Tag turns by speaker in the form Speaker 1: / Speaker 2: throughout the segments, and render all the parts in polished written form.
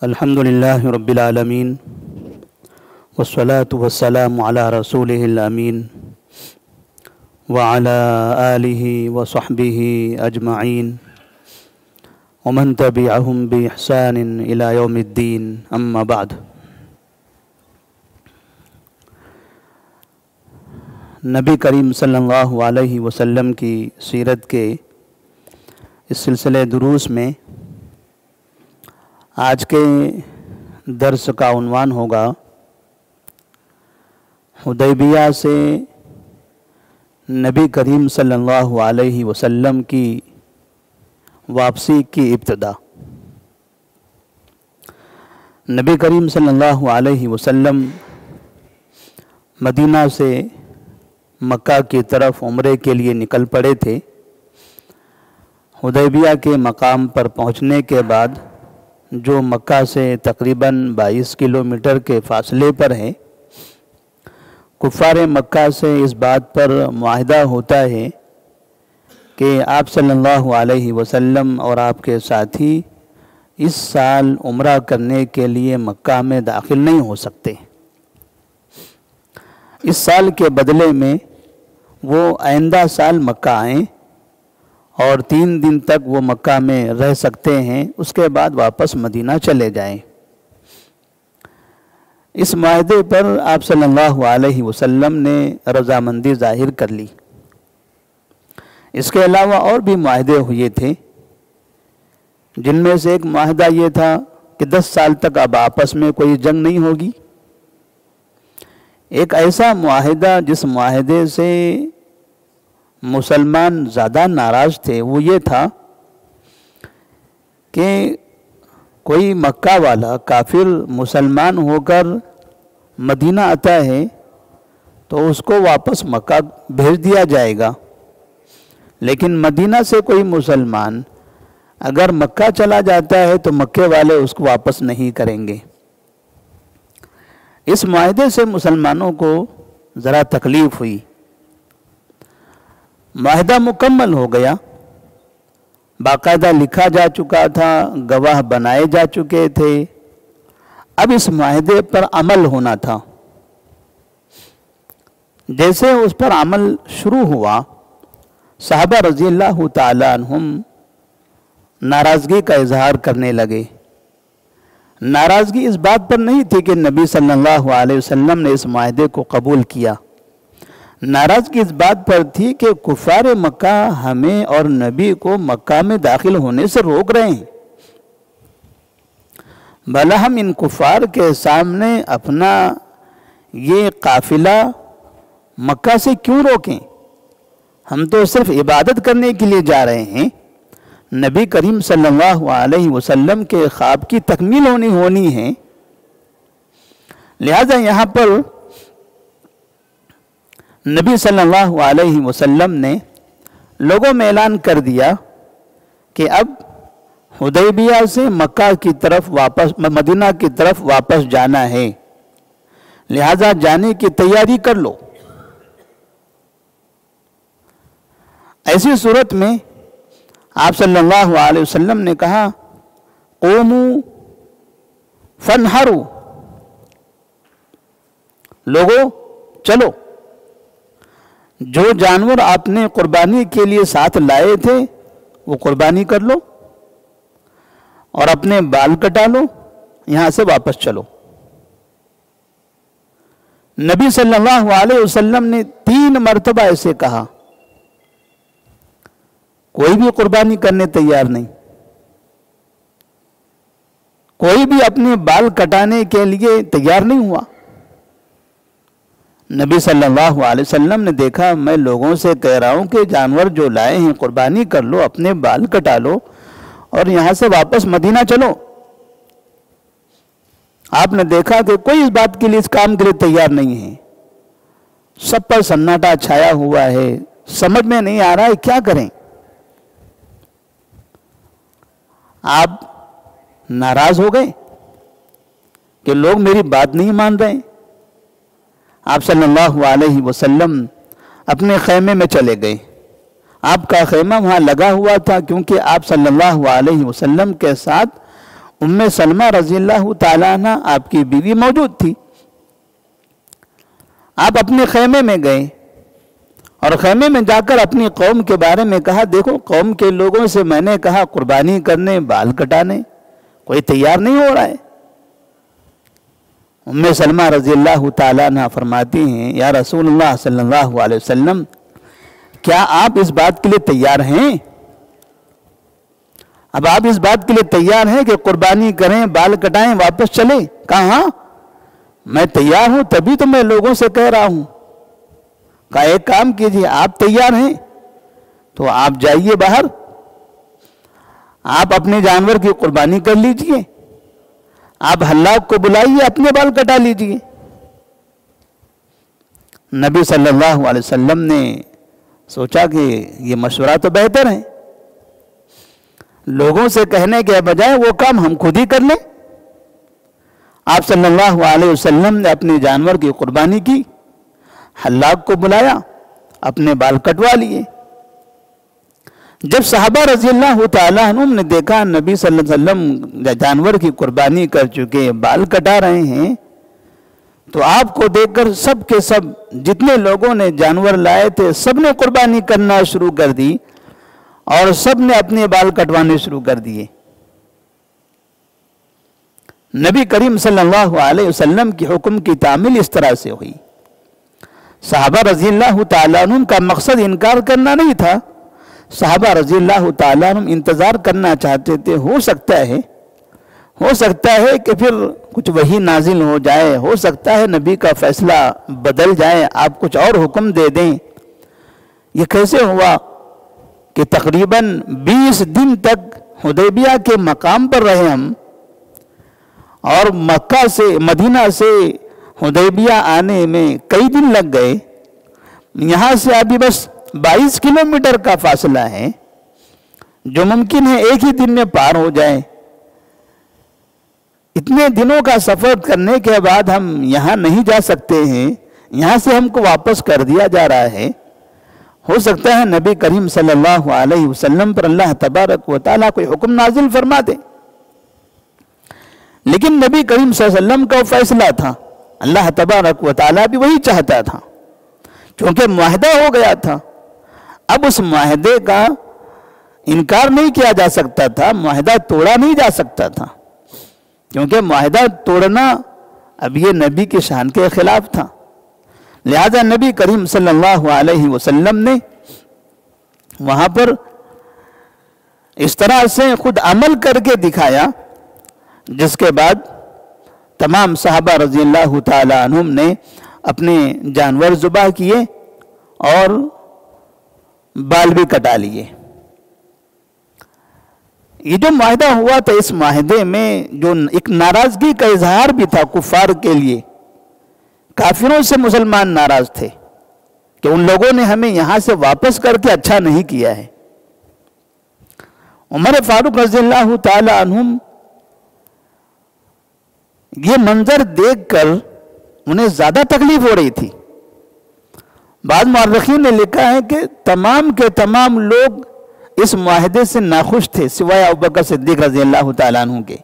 Speaker 1: الحمدللہ رب العالمین والصلاة والسلام علی رسولہ الامین وعلی آلہ وصحبہ اجمعین ومن تبعہم بإحسان الی یوم الدین اما بعد۔ نبی کریم صلی اللہ علیہ وسلم کی سیرت کے اس سلسلے دروس میں آج کے درس کا عنوان ہوگا حدیبیہ سے نبی کریم صلی اللہ علیہ وسلم کی واپسی کی ابتدا۔ نبی کریم صلی اللہ علیہ وسلم مدینہ سے مکہ کی طرف عمرے کے لیے نکل پڑے تھے۔ حدیبیہ کے مقام پر پہنچنے کے بعد جو مکہ سے تقریباً 22 کلومیٹر کے فاصلے پر ہے، کفار مکہ سے اس بات پر معاہدہ ہوتا ہے کہ آپ صلی اللہ علیہ وسلم اور آپ کے ساتھی اس سال عمرہ کرنے کے لیے مکہ میں داخل نہیں ہو سکتے۔ اس سال کے بدلے میں وہ آئندہ سال مکہ آئیں اور 3 دن تک وہ مکہ میں رہ سکتے ہیں، اس کے بعد واپس مدینہ چلے جائیں۔ اس معاہدے پر آپ صلی اللہ علیہ وسلم نے رضامندی ظاہر کر لی۔ اس کے علاوہ اور بھی معاہدے ہوئے تھے، جن میں سے ایک معاہدہ یہ تھا کہ 10 سال تک اب آپس میں کوئی جنگ نہیں ہوگی۔ ایک ایسا معاہدہ جس معاہدے سے مسلمان زیادہ ناراض تھے وہ یہ تھا کہ کوئی مکہ والا کافر مسلمان ہو کر مدینہ آتا ہے تو اس کو واپس مکہ بھیج دیا جائے گا، لیکن مدینہ سے کوئی مسلمان اگر مکہ چلا جاتا ہے تو مکے والے اس کو واپس نہیں کریں گے۔ اس معاہدے سے مسلمانوں کو ذرا تکلیف ہوئی۔ معاہدہ مکمل ہو گیا، باقاعدہ لکھا جا چکا تھا، گواہ بنائے جا چکے تھے، اب اس معاہدے پر عمل ہونا تھا۔ جیسے اس پر عمل شروع ہوا، صحابہ رضی اللہ تعالیٰ عنہم ناراضگی کا اظہار کرنے لگے۔ ناراضگی اس بات پر نہیں تھی کہ نبی صلی اللہ علیہ وسلم نے اس معاہدے کو قبول کیا، ناراضگی اس بات پر تھی کہ کفار مکہ ہمیں اور نبی کو مکہ میں داخل ہونے سے روک رہے ہیں، بھلا ہم ان کفار کے سامنے اپنا یہ قافلہ مکہ سے کیوں روکیں؟ ہم تو صرف عبادت کرنے کے لیے جا رہے ہیں، نبی کریم صلی اللہ علیہ وسلم کے خواب کی تکمیل ہونی ہے۔ لہذا یہاں پر نبی صلی اللہ علیہ وسلم نے لوگوں میں اعلان کر دیا کہ اب حدیبیہ سے مکہ کی طرف مدینہ کی طرف واپس جانا ہے، لہذا جانے کی تیاری کر لو۔ ایسی صورت میں آپ صلی اللہ علیہ وسلم نے کہا قوموا فانحروا، لوگو چلو، جو جانور آپ نے قربانی کے لیے ساتھ لائے تھے وہ قربانی کر لو اور اپنے بال کٹا لو، یہاں سے واپس چلو۔ نبی صلی اللہ علیہ وسلم نے 3 مرتبہ ایسے کہا، کوئی بھی قربانی کرنے تیار نہیں، کوئی بھی اپنے بال کٹانے کے لیے تیار نہیں ہوا۔ نبی صلی اللہ علیہ وسلم نے دیکھا میں لوگوں سے کہہ رہا ہوں کہ جانور جو لائے ہیں قربانی کر لو، اپنے بال کٹا لو اور یہاں سے واپس مدینہ چلو۔ آپ نے دیکھا کہ کوئی اس بات کے لیے، اس کام کے لیے تیار نہیں ہے، سب پر سناٹا چھایا ہوا ہے، سمجھ میں نہیں آ رہا ہے کیا کریں۔ آپ ناراض ہو گئے کہ لوگ میری بات نہیں مان رہے۔ آپ صلی اللہ علیہ وسلم اپنے خیمے میں چلے گئے۔ آپ کا خیمہ وہاں لگا ہوا تھا کیونکہ آپ صلی اللہ علیہ وسلم کے ساتھ ام سلمہ رضی اللہ تعالیٰ عنہ آپ کی بیوی موجود تھی. آپ اپنے خیمے میں گئے اور خیمے میں جا کر اپنی قوم کے بارے میں کہا دیکھو قوم کے لوگوں سے میں نے کہا قربانی کرنے بال کٹانے کوئی تیار نہیں ہو رہا ہے. ام سلمہ رضی اللہ تعالیٰ عنہ فرماتی ہیں یا رسول اللہ صلی اللہ علیہ وسلم کیا آپ اس بات کے لیے تیار ہیں؟ اب آپ اس بات کے لیے تیار ہیں کہ قربانی کریں بال کٹائیں واپس چلیں؟ کہا ہاں میں تیار ہوں تبھی تو میں لوگوں سے کہہ رہا ہوں. کہا ایک کام کیجئے آپ تیار ہیں تو آپ جائیے باہر آپ اپنے جانور کی قربانی کر لیجئے آپ حلاق کو بلائیے اپنے بال کٹا لیجئے. نبی صلی اللہ علیہ وسلم نے سوچا کہ یہ مشورہ تو بہتر ہے لوگوں سے کہنے کے بجائے وہ کام ہم خود ہی کر لیں. آپ صلی اللہ علیہ وسلم نے اپنے جانور کی قربانی کی حلاق کو بلایا اپنے بال کٹوا لیے. جب صحابہ رضی اللہ تعالیٰ عنہ نے دیکھا نبی صلی اللہ علیہ وسلم جانور کی قربانی کر چکے بال کٹا رہے ہیں تو آپ کو دیکھ کر سب کے سب جتنے لوگوں نے جانور لائے تھے سب نے قربانی کرنا شروع کر دی اور سب نے اپنے بال کٹوانے شروع کر دیے. نبی کریم صلی اللہ علیہ وسلم کی حکم کی تعمیل اس طرح سے ہوئی. صحابہ رضی اللہ تعالیٰ عنہ کا مقصد انکار کرنا نہیں تھا. صحابہ رضی اللہ تعالیٰ عنہ انتظار کرنا چاہتے تھے ہو سکتا ہے کہ پھر کچھ وحی نازل ہو جائے ہو سکتا ہے نبی کا فیصلہ بدل جائے آپ کچھ اور حکم دے دیں. یہ کیسے ہوا کہ تقریباً 20 دن تک حدیبیہ کے مقام پر رہے ہم اور مکہ سے مدینہ سے حدیبیہ آنے میں کئی دن لگ گئے. یہاں سے ابھی بس 22 کلومیٹر کا فاصلہ ہے جو ممکن ہے ایک ہی دن میں پار ہو جائے. اتنے دنوں کا سفر کرنے کے بعد ہم یہاں نہیں جا سکتے ہیں یہاں سے ہم کو واپس کر دیا جا رہا ہے. ہو سکتا ہے نبی کریم صلی اللہ علیہ وسلم پر اللہ تبارک و تعالیٰ کوئی حکم نازل فرما دے. لیکن نبی کریم صلی اللہ علیہ وسلم کا فیصلہ تھا اللہ تبارک و تعالیٰ بھی وہی چاہتا تھا کیونکہ معاہدہ ہو گیا تھا. اب اس معاہدے کا انکار نہیں کیا جا سکتا تھا معاہدہ توڑا نہیں جا سکتا تھا کیونکہ معاہدہ توڑنا اب یہ نبی کی شان کے خلاف تھا. لہذا نبی کریم صلی اللہ علیہ وسلم نے وہاں پر اس طرح سے خود عمل کر کے دکھایا جس کے بعد تمام صحابہ رضی اللہ تعالی عنہم نے اپنے جانور ذبح کیے اور بال بھی کٹا لیے. یہ جو معاہدہ ہوا تھا اس معاہدے میں جو ایک ناراضگی کا اظہار بھی تھا کفار کے لیے. کافروں سے مسلمان ناراض تھے کہ ان لوگوں نے ہمیں یہاں سے واپس کر کے اچھا نہیں کیا ہے. عمر فاروق رضی اللہ تعالی عنہم یہ منظر دیکھ کر انہیں زیادہ تکلیف ہو رہی تھی. بعض مورخین نے لکھا ہے کہ تمام کے تمام لوگ اس معاہدے سے ناخوش تھے سوائے ابوبکر صدیق رضی اللہ تعالیٰ عنہ کے.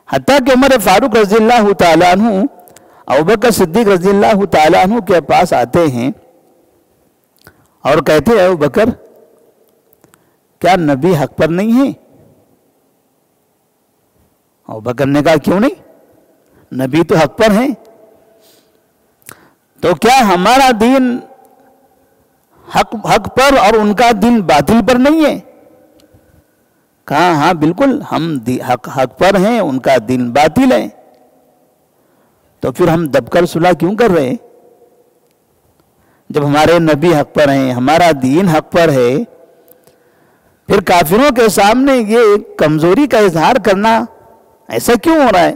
Speaker 1: حتیٰ کہ عمر فاروق رضی اللہ تعالیٰ عنہ ابوبکر صدیق رضی اللہ تعالیٰ عنہ کے پاس آتے ہیں اور کہتے ہیں ابوبکر کیا نبی حق پر نہیں ہے؟ ابوبکر نے کہا کیوں نہیں نبی تو حق پر ہیں تو کیا ہمارا دین حق پر اور ان کا دین باطل پر نہیں ہے؟ کہا ہاں بالکل ہم حق پر ہیں ان کا دین باطل ہے. تو پھر ہم دب کر صلح کیوں کر رہے ہیں؟ جب ہمارے نبی حق پر ہیں ہمارا دین حق پر ہے پھر کافروں کے سامنے یہ کمزوری کا اظہار کرنا ایسا کیوں ہو رہا ہے؟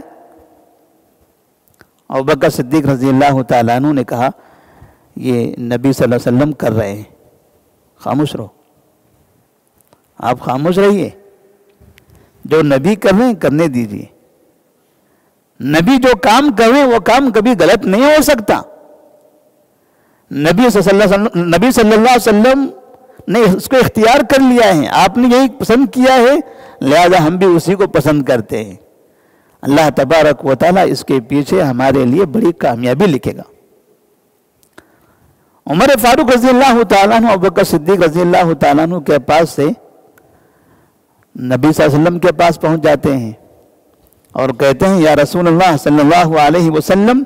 Speaker 1: ابوبکر صدیق رضی اللہ تعالیٰ عنہ نے کہا یہ نبی صلی اللہ علیہ وسلم کر رہے ہیں خاموش رہو آپ خاموش رہیے جو نبی کر رہے ہیں کرنے دیجیے. نبی جو کام کر رہے ہیں وہ کام کبھی غلط نہیں ہو سکتا. نبی صلی اللہ علیہ وسلم نہیں، اس کو اختیار کر لیا ہے، آپ نے یہی پسند کیا ہے، لہذا ہم بھی اسی کو پسند کرتے ہیں۔ اللہ تبارک و تعالیٰ اس کے پیچھے ہمارے لیے بڑی کامیابی لکھے گا۔ عمر فاروق رضی اللہ تعالیٰ عنہ، ابوبکر صدیق رضی اللہ تعالیٰ عنہ کے پاس سے نبی صلی اللہ علیہ وسلم کے پاس پہنچ جاتے ہیں اور کہتے ہیں یا رسول اللہ صلی اللہ علیہ وسلم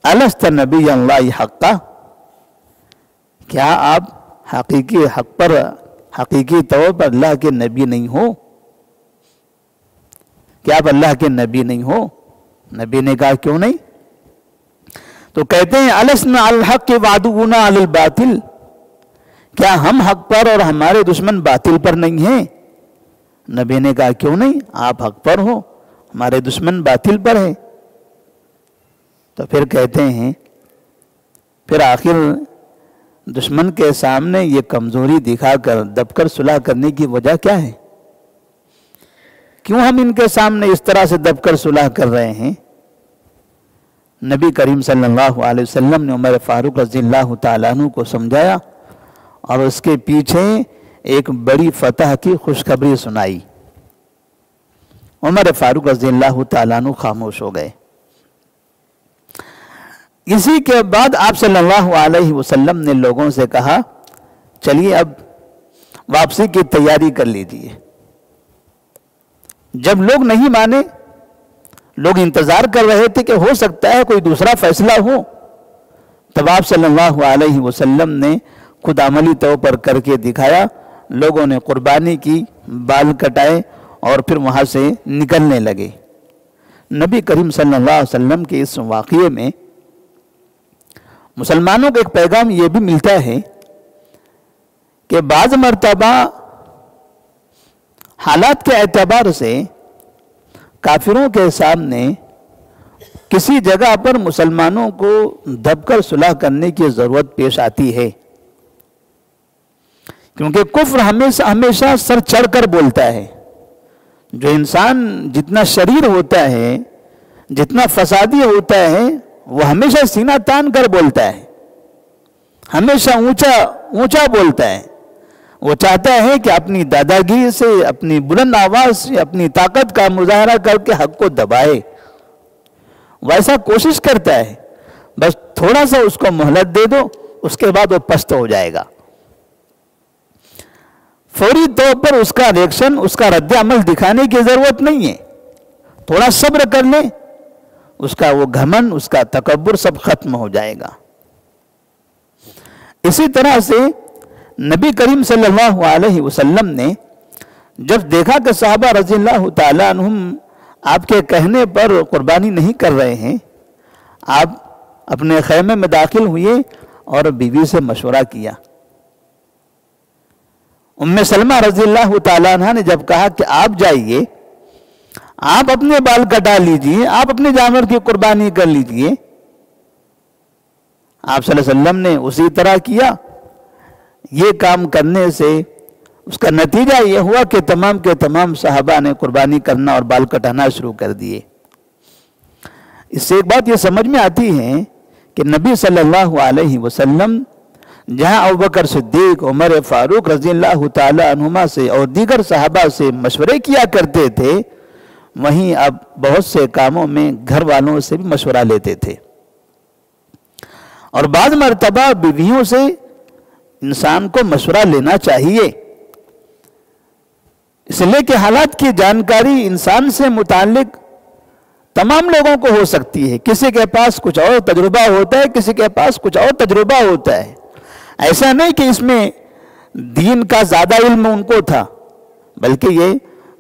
Speaker 1: الست نبی اللہ حقا، کیا آپ حقیقی حق پر، حقیقی طور پر اللہ کے نبی نہیں ہو؟ کیا آپ اللہ کے نبی نہیں ہو؟ نبی نے کہا کیوں نہیں؟ تو کہتے ہیں السنا علی الحق وعدونا علی الباطل، کیا ہم حق پر اور ہمارے دشمن باطل پر نہیں ہیں؟ نبی نے کہا کیوں نہیں، آپ حق پر ہو، ہمارے دشمن باطل پر ہیں۔ تو پھر کہتے ہیں، پھر آخر دشمن کے سامنے یہ کمزوری دکھا کر دب کر صلح کرنے کی وجہ کیا ہے؟ کیوں ہم ان کے سامنے اس طرح سے دب کر صلح کر رہے ہیں؟ نبی کریم صلی اللہ علیہ وسلم نے عمر فاروق رضی اللہ تعالیٰ عنہ کو سمجھایا اور اس کے پیچھے ایک بڑی فتح کی خوشخبری سنائی۔ عمر فاروق رضی اللہ تعالیٰ عنہ خاموش ہو گئے۔ اسی کے بعد آپ صلی اللہ علیہ وسلم نے لوگوں سے کہا چلیے اب واپسی کی تیاری کر لیجیے۔ جب لوگ نہیں مانے، لوگ انتظار کر رہے تھے کہ ہو سکتا ہے کوئی دوسرا فیصلہ ہو، تب آپ صلی اللہ علیہ وسلم نے خود عملی طور پر کر کے دکھایا۔ لوگوں نے قربانی کی، بال کٹائے اور پھر وہاں سے نکلنے لگے۔ نبی کریم صلی اللہ علیہ وسلم کے اس واقعے میں مسلمانوں کو ایک پیغام یہ بھی ملتا ہے کہ بعض مرتبہ حالات کے اعتبار سے کافروں کے سامنے کسی جگہ پر مسلمانوں کو دب کر صلح کرنے کی ضرورت پیش آتی ہے، کیونکہ کفر ہمیشہ سر چڑھ کر بولتا ہے۔ جو انسان جتنا شریر ہوتا ہے، جتنا فسادی ہوتا ہے، وہ ہمیشہ سینہ تان کر بولتا ہے، ہمیشہ اونچا بولتا ہے۔ وہ چاہتا ہے کہ اپنی داداگیری سے، اپنی بلند آواز سے، اپنی طاقت کا مظاہرہ کر کے حق کو دبائے۔ وہ ایسا کوشش کرتا ہے، بس تھوڑا سا اس کو مہلت دے دو، اس کے بعد وہ پست ہو جائے گا۔ فوری طور پر اس کا ریئیکشن، اس کا رد عمل دکھانے کی ضرورت نہیں ہے، تھوڑا صبر کر لے، اس کا وہ گھمنڈ، اس کا تکبر سب ختم ہو جائے گا۔ اسی طرح سے نبی کریم صلی اللہ علیہ وسلم نے جب دیکھا کہ صحابہ رضی اللہ تعالیٰ عنہم آپ کے کہنے پر قربانی نہیں کر رہے ہیں، آپ اپنے خیمے میں داخل ہوئے اور بیوی سے مشورہ کیا۔ ام سلمہ رضی اللہ تعالیٰ عنہ نے جب کہا کہ آپ جائیے، آپ اپنے بال کٹا لیجئے، آپ اپنے جانور کی قربانی کر لیجئے، آپ صلی اللہ علیہ وسلم نے اسی طرح کیا۔ یہ کام کرنے سے اس کا نتیجہ یہ ہوا کہ تمام کے تمام صحابہ نے قربانی کرنا اور بال کٹانا شروع کر دیے۔ اس سے ایک بات یہ سمجھ میں آتی ہے کہ نبی صلی اللہ علیہ وسلم جہاں ابوبکر صدیق، عمر فاروق رضی اللہ تعالی عنہما سے اور دیگر صحابہ سے مشورے کیا کرتے تھے، وہیں اب بہت سے کاموں میں گھر والوں سے بھی مشورہ لیتے تھے۔ اور بعض مرتبہ بیویوں سے انسان کو مشورہ لینا چاہیے، اس لیے کہ حالات کی جانکاری انسان سے متعلق تمام لوگوں کو ہو سکتی ہے۔ کسی کے پاس کچھ اور تجربہ ہوتا ہے، کسی کے پاس کچھ اور تجربہ ہوتا ہے۔ ایسا نہیں کہ اس میں دین کا زیادہ علم ان کو تھا، بلکہ یہ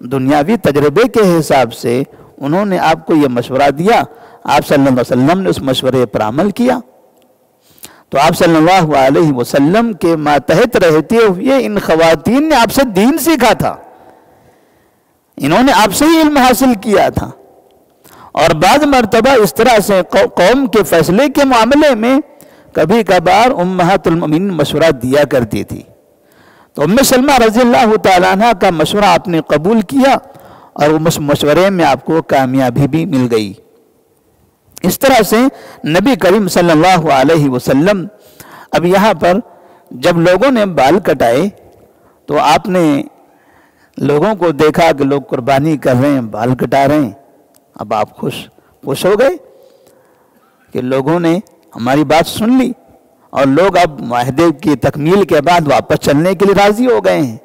Speaker 1: دنیاوی تجربے کے حساب سے انہوں نے آپ کو یہ مشورہ دیا، آپ صلی اللہ علیہ وسلم نے اس مشورے پر عمل کیا۔ تو آپ صلی اللہ علیہ وسلم کے ماتحت رہتے ہوئے ان خواتین نے آپ سے دین سیکھا تھا، انہوں نے آپ سے ہی علم حاصل کیا تھا۔ اور بعض مرتبہ اس طرح سے قوم کے فیصلے کے معاملے میں کبھی کبھار امہات المؤمنین مشورہ دیا کرتی تھی۔ تو ام سلمہ رضی اللہ تعالیٰ عنہ کا مشورہ آپ نے قبول کیا اور اس مشورے میں آپ کو کامیابی بھی مل گئی۔ اس طرح سے نبی کریم صلی اللہ علیہ وسلم اب یہاں پر جب لوگوں نے بال کٹائے تو آپ نے لوگوں کو دیکھا کہ لوگ قربانی کر رہے ہیں، بال کٹا رہے ہیں، اب آپ خوش ہو گئے کہ لوگوں نے ہماری بات سن لی اور لوگ اب معاہدے کی تکمیل کے بعد واپس چلنے کے لیے راضی ہو گئے ہیں۔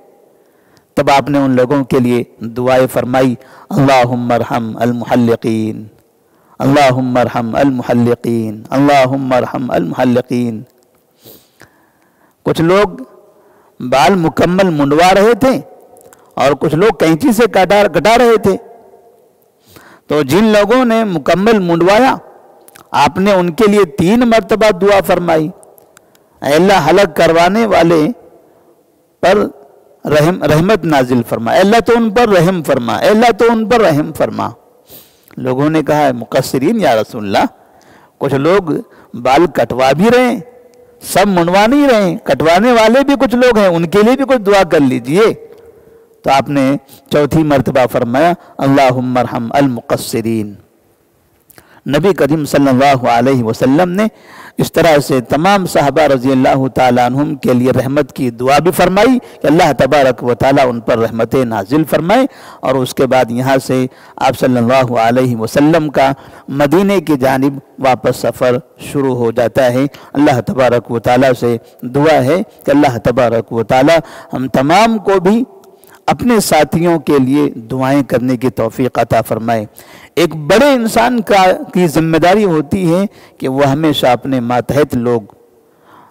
Speaker 1: تب آپ نے ان لوگوں کے لیے دعائیں فرمائی، اللہم ارحم المحلقین، اللہم ارحم المحلقین، اللہم ارحم المحلقین۔ کچھ لوگ بال مکمل منڈوا رہے تھے اور کچھ لوگ کینچی سے کٹا رہے تھے، تو جن لوگوں نے مکمل منڈوایا آپ نے ان کے لیے 3 مرتبہ دعا فرمائی، اے اللہ حلق کروانے والے پر رحمت نازل فرما، اے اللہ تو ان پر رحم فرما، اے اللہ تو ان پر رحم فرما۔ لوگوں نے کہا مقصرین یا رسول اللہ، کچھ لوگ بال کٹوا بھی رہے ہیں، سب منڈوا نہیں رہے ہیں، کٹوانے والے بھی کچھ لوگ ہیں، ان کے لیے بھی کچھ دعا کر لیجئے۔ تو آپ نے 4تھی مرتبہ فرمایا اللہم ارحم المقصرین۔ نبی کریم صلی اللہ علیہ وسلم نے اس طرح سے تمام صحابہ رضی اللہ تعالیٰ عنہم کے لیے رحمت کی دعا بھی فرمائی کہ اللہ تبارک و تعالیٰ ان پر رحمت نازل فرمائے، اور اس کے بعد یہاں سے آپ صلی اللہ علیہ وسلم کا مدینے کی جانب واپس سفر شروع ہو جاتا ہے۔ اللہ تبارک و تعالیٰ سے دعا ہے کہ اللہ تبارک و تعالیٰ ہم تمام کو بھی اپنے ساتھیوں کے لیے دعائیں کرنے کی توفیق عطا فرمائے۔ ایک بڑے انسان کی ذمہ داری ہوتی ہے کہ وہ ہمیشہ اپنے ماتحت لوگ،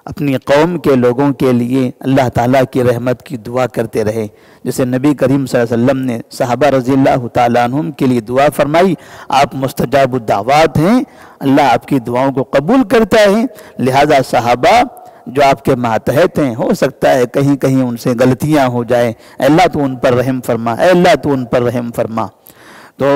Speaker 1: اپنی قوم کے لوگوں کے لیے اللہ تعالیٰ کی رحمت کی دعا کرتے رہے، جیسے نبی کریم صلی اللہ علیہ وسلم نے صحابہ رضی اللہ تعالیٰ عنہم کے لیے دعا فرمائی۔ آپ مستجاب الدعوات ہیں، اللہ آپ کی دعاؤں کو قبول کرتا ہے، لہذا صحابہ جو آپ کے ماتحت ہیں، ہو سکتا ہے کہیں کہیں ان سے غلطیاں ہو جائیں، اے اللہ تو ان پر رحم فرما، اے اللہ تو ان پر رحم فرما۔ تو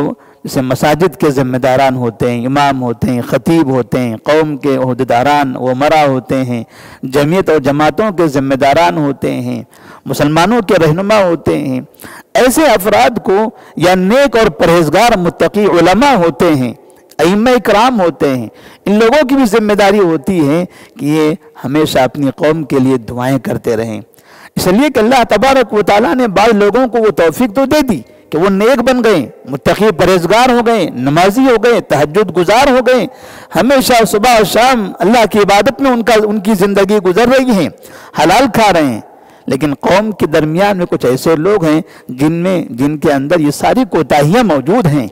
Speaker 1: جیسے مساجد کے ذمہ داران ہوتے ہیں، امام ہوتے ہیں، خطیب ہوتے ہیں، قوم کے عہدیداران ومرا ہوتے ہیں، جمعیت اور جماعتوں کے ذمہ داران ہوتے ہیں، مسلمانوں کے رہنما ہوتے ہیں، ایسے افراد کو یا نیک اور پرہیزگار متقی علماء ہوتے ہیں، ائمہ کرام ہوتے ہیں، ان لوگوں کی بھی ذمہ داری ہوتی ہے کہ یہ ہمیشہ اپنی قوم کے لیے دعائیں کرتے رہیں۔ اس لیے کہ اللہ تبارک و تعالیٰ نے بعض لوگوں کو وہ توفیق تو دے دی کہ وہ نیک بن گئے، متقی پرہیزگار ہو گئے، نمازی ہو گئے، تہجد گزار ہو گئے، ہمیشہ صبح اور شام اللہ کی عبادت میں ان کی زندگی گزر رہی ہیں، حلال کھا رہے ہیں۔ لیکن قوم کے درمیان میں کچھ ایسے لوگ ہیں جن کے اندر یہ ساری کوتاہیاں موجود ہیں،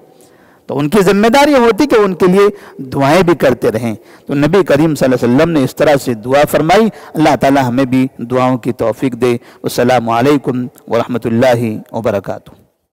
Speaker 1: تو ان کی ذمہ داری ہوتی کہ ان کے لیے دعائیں بھی کرتے رہیں۔ تو نبی کریم صلی اللہ علیہ وسلم نے اس طرح سے دعا فرمائی۔ اللہ تعالی ہمیں بھی دعاؤں کی توفیق دے۔ والسلام علیکم ورحمۃ اللہ وبرکاتہ۔